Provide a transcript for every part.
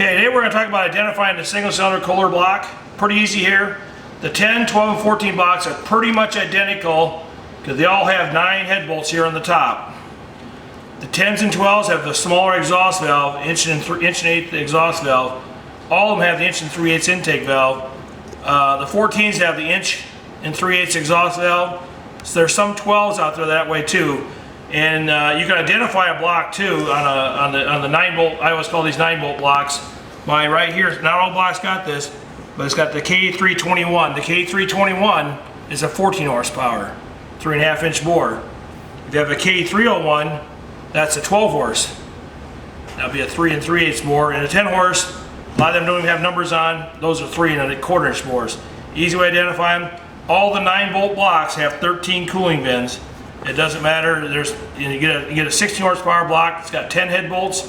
Okay, today we're going to talk about identifying the single cylinder Kohler block. Pretty easy here. The 10, 12, and 14 blocks are pretty much identical because they all have 9 head bolts here on the top. The 10s and 12s have the smaller exhaust valve, inch and 1/8 exhaust valve. All of them have the 1 3/8 intake valve. The 14s have the 1 3/8 exhaust valve. So there's some 12s out there that way too. And you can identify a block too on the 9-bolt. I always call these 9-bolt blocks. My right here, not all blocks got this, but it's got the K321. The K321 is a 14 horsepower, 3.5 inch bore. If you have a K301, that's a 12 horse. That'll be a 3 3/8 bore, and a 10 horse. A lot of them don't even have numbers on. Those are 3 1/4 inch bores. Easy way to identify them. All the 9-bolt blocks have 13 cooling fins. It doesn't matter. You get a 16 horsepower block. It's got 10 head bolts.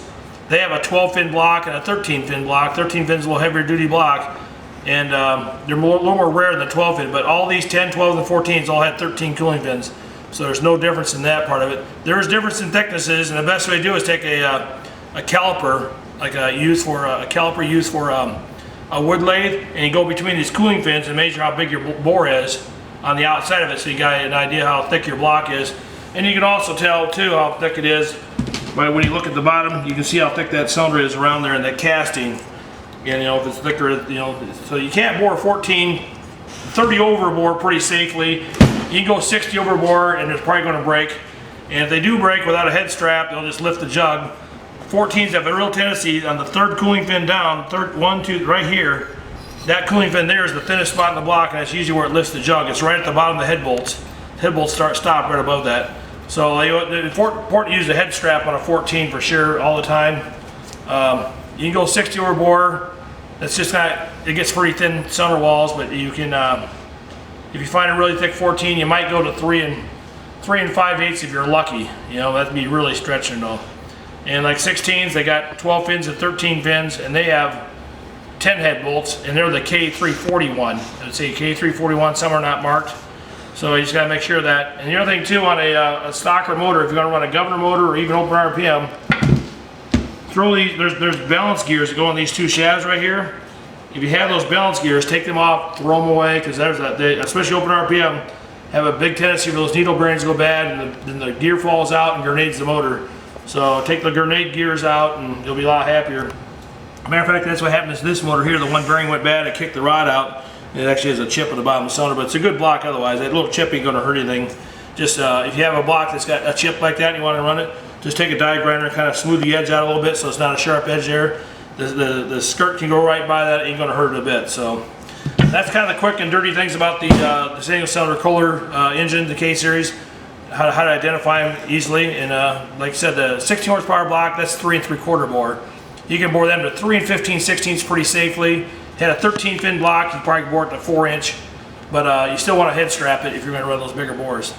They have a 12 fin block and a 13 fin block. 13 fins is a little heavier duty block, and they're a little more rare than the 12 fin. But all these 10, 12, and 14s all had 13 cooling fins, so there's no difference in that part of it. There's difference in thicknesses, and the best way to do is take a caliper, like a caliper used for a wood lathe, and you go between these cooling fins and measure how big your bore is on the outside of it, so you got an idea how thick your block is. And you can also tell too how thick it is by when you look at the bottom. You can see how thick that cylinder is around there in that casting, and if it's thicker, so you can't bore 30 over bore pretty safely. You can go 60 over bore and it's probably going to break, and if they do break without a head strap, they'll just lift the jug. 14s have a real tendency on the 3rd cooling fin down, 1, 2, right here. That cooling fin there is the thinnest spot in the block, and that's usually where it lifts the jug. It's right at the bottom of the head bolts. Head bolts stop right above that. So it's important to use a head strap on a 14 for sure all the time. You can go 60 over bore. That's just not, it gets pretty thin cylinder walls, but you can, if you find a really thick 14, you might go to 3 5/8 if you're lucky. That'd be really stretching though. And like 16s, they got 12 fins and 13 fins, and they have 10 head bolts, and they're the K341. I would say K341, some are not marked. So you just gotta make sure of that. And the other thing too, on a stocker motor, if you're gonna run a governor motor or even open RPM, throw these, there's balance gears that go on these 2 shafts right here. If you have those balance gears, take them off, throw them away, because especially open RPM, have a big tendency for those needle bearings to go bad, and then the gear falls out and grenades the motor. So take the grenade gears out and you'll be a lot happier. Matter of fact, that's what happened to this motor here. The one bearing went bad, it kicked the rod out. It actually has a chip at the bottom of the cylinder, but it's a good block otherwise. That little chip ain't going to hurt anything. Just if you have a block that's got a chip like that and you want to run it, just take a die grinder and kind of smooth the edge out a little bit so it's not a sharp edge there. The skirt can go right by that, it ain't going to hurt it a bit. So that's kind of the quick and dirty things about the single cylinder Kohler engine, the K series. How to identify them easily. And like I said, the 16 horsepower block, that's 3 3/4 bore. You can bore them to 3 15/16 pretty safely. Had a 13 fin block, you probably bore it to 4 inch, but you still want to head strap it if you're going to run those bigger bores.